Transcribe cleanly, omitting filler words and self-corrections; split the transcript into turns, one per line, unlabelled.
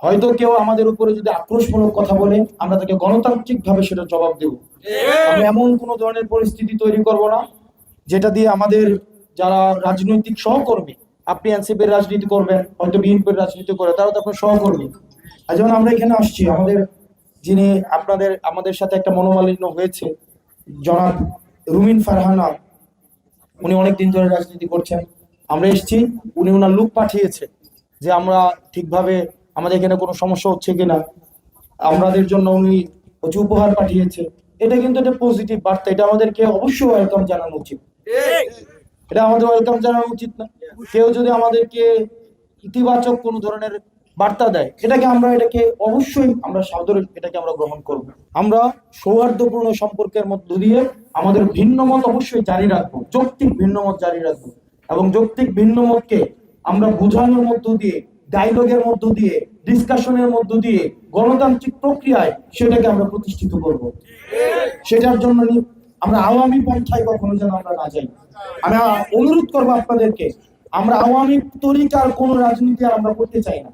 হয়তো কেউ আমাদের উপরে যদি আক্রোশমূলক কথা বলে, আমরা তাকে গণতান্ত্রিক ভাবে সেটা জবাব দেব। আমরা এমন কোনো ধরনের পরিস্থিতি তৈরি করব না যেটা দিয়ে আমাদের যারা রাজনৈতিক সহকর্মী, আপনি এনসিপির রাজনীতি করবেন, হয়তো বিএনপির রাজনীতি করে, তারা তো আপনার সহকর্মী। আর যেমন আমরা এখানে আসছি, যিনি আমাদের সাথে একটা মনোমালিন্য হয়েছে, জনাব রুমিন ফারহানা, উনি অনেকদিন ধরে রাজনীতি করছেন। আমরা এসেছি, উনি ওনার লোক পাঠিয়েছে যে আমরা ঠিকভাবে, আমাদের এখানে কোনো সমস্যা হচ্ছে কিনা, আমাদের জন্য উনি হচ্ছে উপহার পাঠিয়েছে। এটা কিন্তু একটা পজিটিভ বার্তা, এটা আমাদেরকে অবশ্যই ওয়েলকাম জানানো উচিত। এটা আমাদের ওয়েলকাম জানানো উচিত না? কেউ যদি আমাদেরকে ইতিবাচক কোনো ধরনের বার্তা দেয়, এটাকে অবশ্যই আমরা সাদরে এটাকে আমরা গ্রহণ করব। আমরা সৌহার্দ্যপূর্ণ সম্পর্কের মধ্য দিয়ে আমাদের ভিন্ন মত অবশ্যই জারি রাখবো, যৌক্তিক ভিন্ন মত জারি রাখবো, এবং যৌক্তিক ভিন্ন মতকে আমরা বোঝানোর মধ্য দিয়ে, ডায়লগের মধ্য দিয়ে, ডিসকাশনের মধ্য দিয়ে, গণতান্ত্রিক প্রক্রিয়ায় সেটাকে আমরা প্রতিষ্ঠিত করব। সেটার জন্য আমরা আওয়ামী পন্থায় কখনো যেন আমরা না যাই। আমি অনুরোধ করবো আপনাদেরকে, আমরা আওয়ামী তরিকার কোন রাজনীতি আর আমরা করতে চাই না।